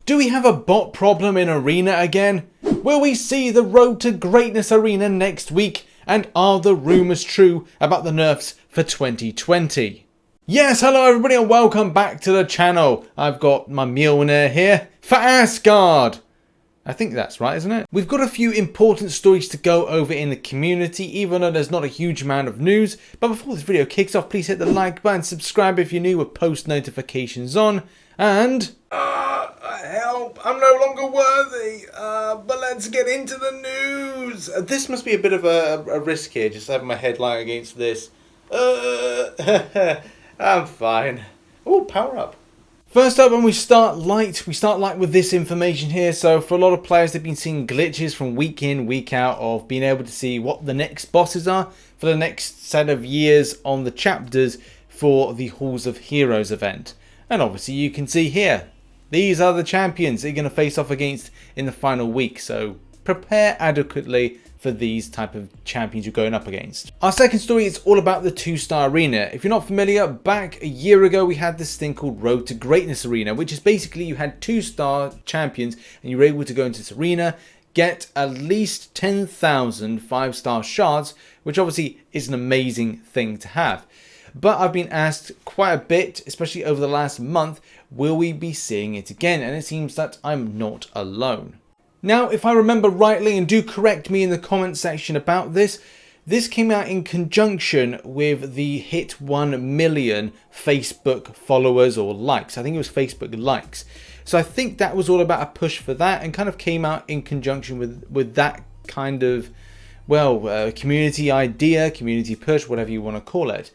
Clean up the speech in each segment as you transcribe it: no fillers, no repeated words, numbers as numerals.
Do we have a bot problem in Arena again? Will we see the Road to Greatness Arena next week? And are the rumours true about the nerfs for 2020? Yes, hello everybody and welcome back to the channel. I've got my Mjolnir here for Asgard. I think that's right, isn't it? We've got a few important stories to go over in the community, even though there's not a huge amount of news. But before this video kicks off, please hit the like button, subscribe if you're new with post notifications on, and... help, I'm no longer worthy, but let's get into the news. This must be a bit of a risk here, just having my head lying against this. I'm fine. Oh, power up. First up, when we start light with this information here. So for a lot of players, they've been seeing glitches from week in, week out of being able to see what the next bosses are for the next set of years on the chapters for the Halls of Heroes event. And obviously you can see here, these are the champions that you're going to face off against in the final week. So prepare adequately for these type of champions you're going up against. Our second story is all about the 2-star arena. If you're not familiar, back a year ago we had this thing called Road to Greatness Arena, which is basically you had 2-star champions and you were able to go into this arena, get at least 10,000 5-star shards, which obviously is an amazing thing to have. But I've been asked quite a bit, especially over the last month, will we be seeing it again? And it seems that I'm not alone. Now, if I remember rightly, and do correct me in the comment section about this, this came out in conjunction with the hit 1 million Facebook followers or likes. I think it was Facebook likes. So I think that was all about a push for that and kind of came out in conjunction with that kind of, well, community idea, community push, whatever you want to call it.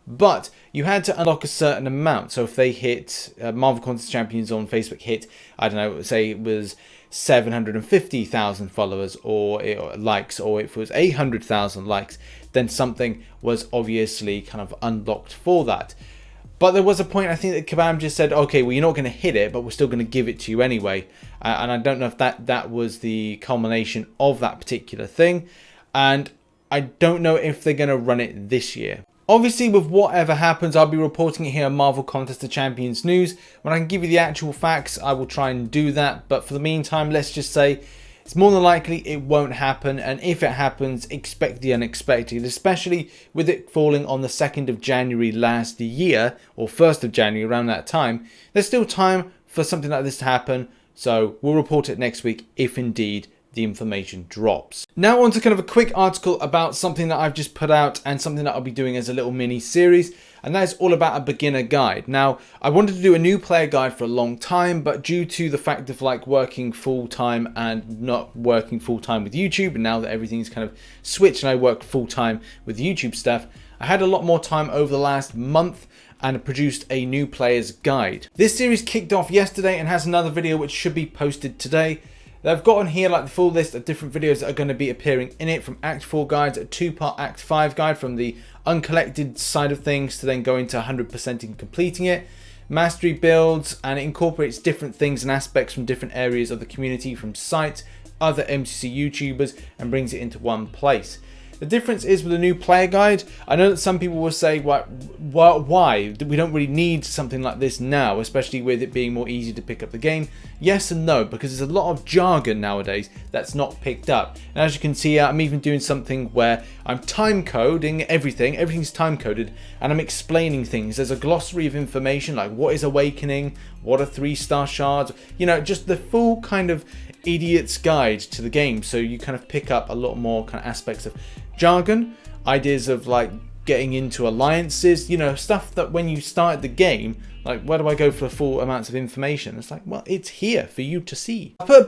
But you had to unlock a certain amount. So if they hit Marvel Contest Champions on Facebook hit, I don't know, say it was 750,000 followers or likes, or if it was 800,000 likes, then something was obviously kind of unlocked for that. But there was a point, I think, that Kabam just said, okay, well, you're not going to hit it, but we're still going to give it to you anyway. And I don't know if that was the culmination of that particular thing. And I don't know if they're going to run it this year. Obviously, with whatever happens, I'll be reporting it here on Marvel Contest of Champions News. When I can give you the actual facts, I will try and do that. But for the meantime, let's just say it's more than likely it won't happen. And if it happens, expect the unexpected, especially with it falling on the 2nd of January last year, or 1st of January, around that time. There's still time for something like this to happen. So we'll report it next week if indeed the information drops. Now on to kind of a quick article about something that I've just put out and something that I'll be doing as a little mini series, and that is all about a beginner guide. Now I wanted to do a new player guide for a long time, but due to the fact of like working full-time and not working full-time with YouTube, and now that everything's kind of switched and I work full-time with YouTube stuff, I had a lot more time over the last month and produced a new player's guide. This series kicked off yesterday and has another video which should be posted today. They've got on here like the full list of different videos that are going to be appearing in it, from Act 4 guides, a 2-part Act 5 guide from the uncollected side of things to then going to 100% in completing it, mastery builds, and it incorporates different things and aspects from different areas of the community, from sites, other MCC YouTubers, and brings it into one place. The difference is with the new player guide, I know that some people will say, why? We don't really need something like this now, especially with it being more easy to pick up the game. Yes and no, because there's a lot of jargon nowadays that's not picked up. And as you can see, I'm even doing something where I'm time coding everything. Everything's time coded, and I'm explaining things. There's a glossary of information like what is awakening, what are 3-star shards, you know, just the full kind of idiot's guide to the game. So you kind of pick up a lot more kind of aspects of jargon, ideas of like getting into alliances, you know, stuff that when you start the game, like where do I go for full amounts of information? It's like, well, it's here for you to see. I've put a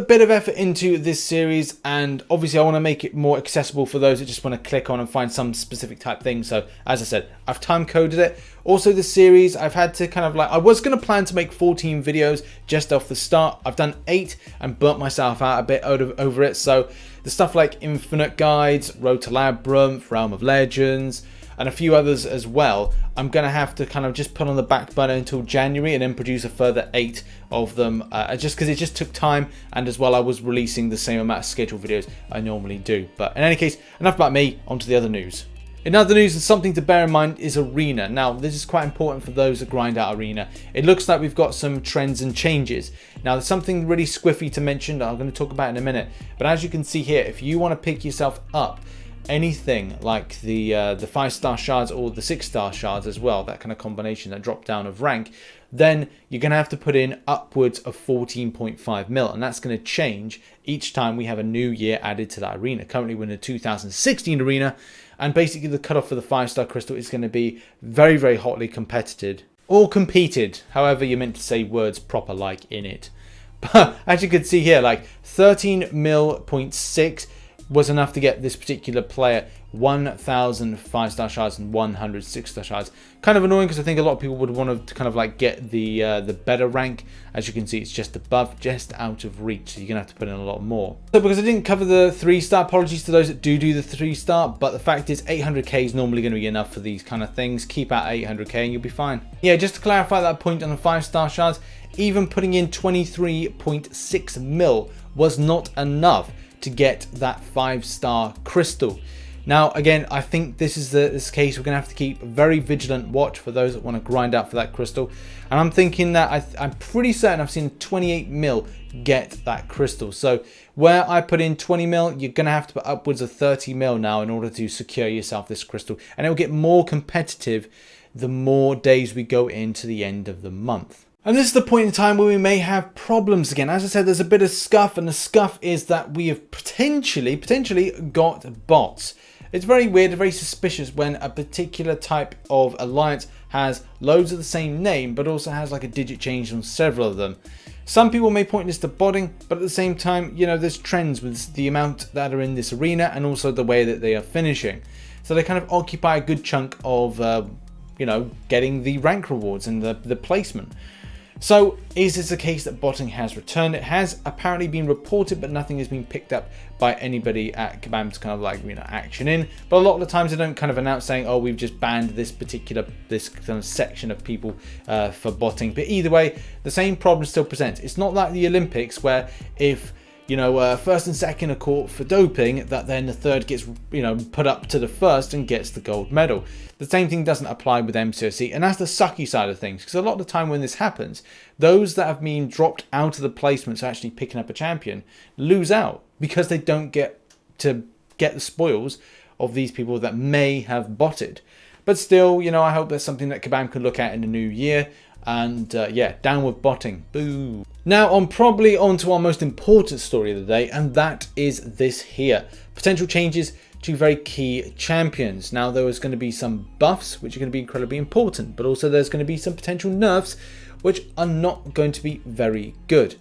bit of effort into this series, and obviously I want to make it more accessible for those that just want to click on and find some specific type thing. So as I said, I've time coded it. Also this series, I've had to kind of like, I was going to plan to make 14 videos just off the start. I've done 8 and burnt myself out a bit over it. So the stuff like Infinite Guides, Road to Labyrinth, Realm of Legends, and a few others as well, I'm going to have to kind of just put on the back burner until January and then produce a further 8 of them, just because it just took time, and as well I was releasing the same amount of scheduled videos I normally do. But in any case, enough about me, onto the other news. In other news, and something to bear in mind is Arena. Now, this is quite important for those that grind out Arena. It looks like we've got some trends and changes. Now, there's something really squiffy to mention that I'm going to talk about in a minute. But as you can see here, if you want to pick yourself up anything like the 5-star shards or the 6-star shards as well, that kind of combination, that drop down of rank, then you're going to have to put in upwards of 14.5 mil, and that's going to change each time we have a new year added to that arena. Currently we're in the 2016 arena, and basically the cutoff for the 5-star crystal is going to be very, very hotly competitive, or competed, however you're meant to say words proper like in it. But as you can see here, like 13 mil point 6 was enough to get this particular player 1,000 5-star shards and 100 6-star shards. Kind of annoying because I think a lot of people would want to kind of like get the better rank. As you can see, it's just above, just out of reach, so you're gonna have to put in a lot more. So because I didn't cover the 3-star, apologies to those that do the 3-star, but the fact is 800k is normally going to be enough for these kind of things. Keep at 800k and you'll be fine. Yeah, just to clarify that point on the 5-star shards, even putting in 23.6 mil was not enough to get that 5-star crystal. Now again, I think this is this case we're gonna have to keep a very vigilant watch for those that want to grind out for that crystal. And I'm thinking that I'm pretty certain I've seen 28 mil get that crystal. So where I put in 20 mil, you're gonna have to put upwards of 30 mil now in order to secure yourself this crystal. And it will get more competitive the more days we go into the end of the month. And this is the point in time where we may have problems again. As I said, there's a bit of scuff, and the scuff is that we have potentially got bots. It's very weird, very suspicious when a particular type of alliance has loads of the same name, but also has like a digit change on several of them. Some people may point this to botting, but at the same time, you know, there's trends with the amount that are in this arena and also the way that they are finishing. So they kind of occupy a good chunk of, you know, getting the rank rewards and the placement. So is this a case that botting has returned? It has apparently been reported, but nothing has been picked up by anybody at Kabam to kind of like, you know, action in. But a lot of the times they don't kind of announce saying, oh, we've just banned this kind of section of people for botting. But either way, the same problem still presents. It's not like the Olympics where if, you know, first and second are caught for doping, that then the third gets, you know, put up to the first and gets the gold medal. The same thing doesn't apply with MCOC, and that's the sucky side of things, because a lot of the time when this happens, those that have been dropped out of the placements actually picking up a champion lose out because they don't get to get the spoils of these people that may have botted. But still, you know, I hope that's something that Kabam can look at in the new year. And yeah, down with botting. Boo. Now probably on to our most important story of the day, and that is this here. Potential changes to very key champions. Now there is going to be some buffs, which are going to be incredibly important, but also there's going to be some potential nerfs, which are not going to be very good.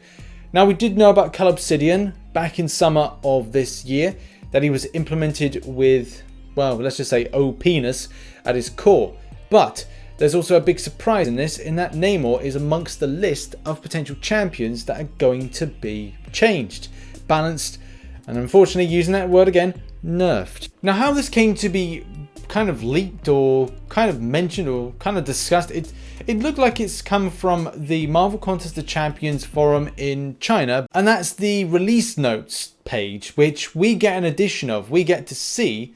Now we did know about Cull Obsidian back in summer of this year, that he was implemented with, well, let's just say OP-ness at his core. But there's also a big surprise in this, in that Namor is amongst the list of potential champions that are going to be changed, balanced, and unfortunately, using that word again, nerfed. Now how this came to be kind of leaked or kind of mentioned or kind of discussed, it looked like it's come from the Marvel Contest of Champions forum in China, and that's the release notes page, which we get an edition of, we get to see,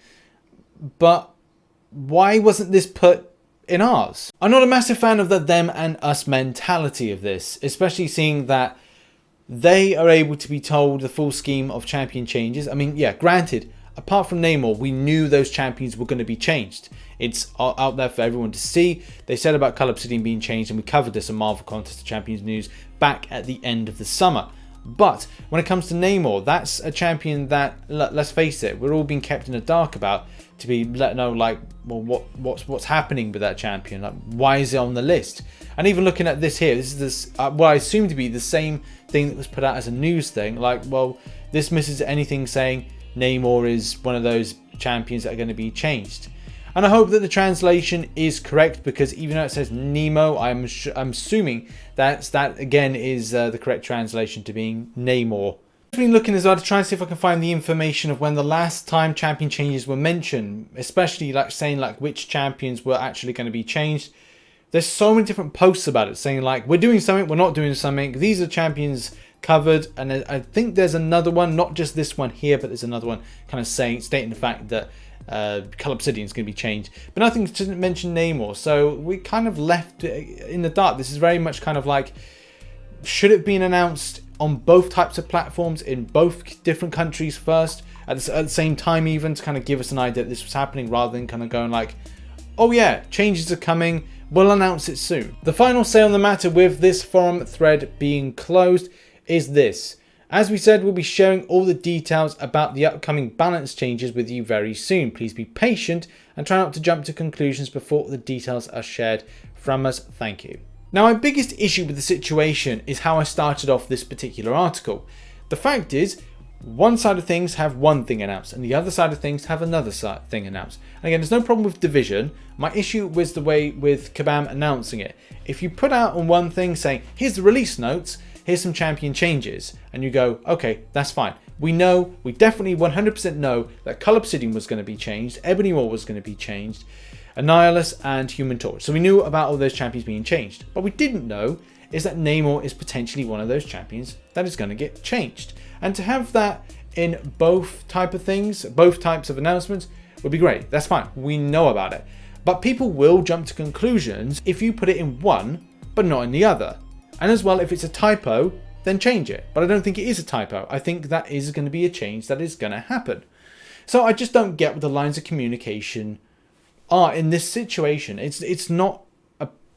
but why wasn't this put in ours? I'm not a massive fan of the them and us mentality of this, especially seeing that they are able to be told the full scheme of champion changes. I mean, yeah, granted, apart from Namor, we knew those champions were going to be changed. It's out there for everyone to see. They said about Cull Obsidian being changed, and we covered this in Marvel Contest of Champions news back at the end of the summer. But when it comes to Namor, that's a champion that, let's face it, we're all being kept in the dark about, to be let know, like, well, what's happening with that champion? Like, why is it on the list? And even looking at this here, this is what I assume to be the same thing that was put out as a news thing. Like, well, this misses anything saying Namor is one of those champions that are going to be changed. And I hope that the translation is correct, because even though it says Nemo, I'm assuming that again is the correct translation to being Namor. I've been looking as well to try and see if I can find the information of when the last time champion changes were mentioned, especially like saying like which champions were actually going to be changed. There's so many different posts about it saying like, we're doing something, we're not doing something. These are champions covered, and I think there's another one, not just this one here, but there's another one kind of stating the fact that Color Obsidian is going to be changed, but nothing to mention Namor. So we kind of left in the dark. This is very much kind of like, should it have been announced on both types of platforms in both different countries first at the same time, even to kind of give us an idea that this was happening, rather than kind of going like, oh yeah, changes are coming, we'll announce it soon. The final say on the matter with this forum thread being closed is this. As we said, we'll be sharing all the details about the upcoming balance changes with you very soon. Please be patient and try not to jump to conclusions before the details are shared from us. Thank you. Now, my biggest issue with the situation is how I started off this particular article. The fact is, one side of things have one thing announced and the other side of things have another thing announced. And again, there's no problem with division. My issue was the way with Kabam announcing it. If you put out on one thing saying, here's the release notes, here's some champion changes, and you go, okay, that's fine. We definitely 100% know that Color Obsidian was going to be changed, Ebony Maw was going to be changed, Annihilus and Human Torch. So we knew about all those champions being changed. But we didn't know is that Namor is potentially one of those champions that is going to get changed. And to have that in both type of things, both types of announcements, would be great. That's fine. We know about it. But people will jump to conclusions if you put it in one, but not in the other. And as well, if it's a typo, then change it. But I don't think it is a typo. I think that is going to be a change that is going to happen. So I just don't get what the lines of communication are in this situation. It's not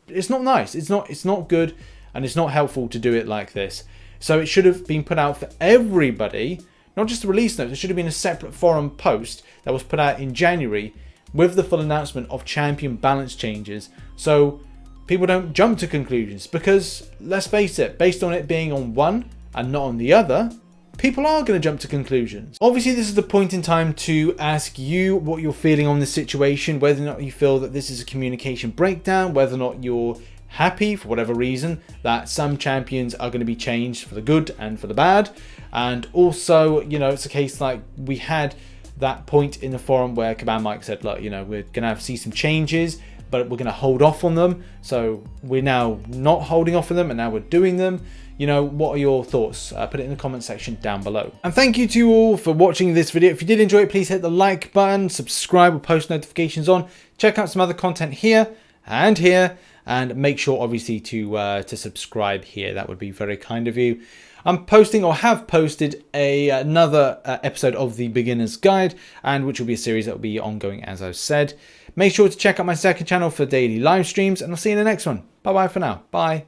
nice. It's not good, and it's not helpful to do it like this. So it should have been put out for everybody, not just the release notes. It should have been a separate forum post that was put out in January with the full announcement of champion balance changes, so people don't jump to conclusions. Because let's face it, based on it being on one and not on the other, people are going to jump to conclusions. Obviously, this is the point in time to ask you what you're feeling on this situation, whether or not you feel that this is a communication breakdown, whether or not you're happy for whatever reason that some champions are going to be changed for the good and for the bad. And also, you know, it's a case like we had that point in the forum where Kabam Mike said, look, you know, we're going to see some changes, but we're going to hold off on them. So we're now not holding off on them, and now we're doing them. You know, what are your thoughts? Put it in the comment section down below. And thank you to you all for watching this video. If you did enjoy it, please hit the like button, subscribe with post notifications on, check out some other content here, and make sure obviously to subscribe here. That would be very kind of you. I'm posting, or have posted, another episode of the Beginner's Guide, and which will be a series that will be ongoing, as I've said. Make sure to check out my second channel for daily live streams, and I'll see you in the next one. Bye bye for now. Bye.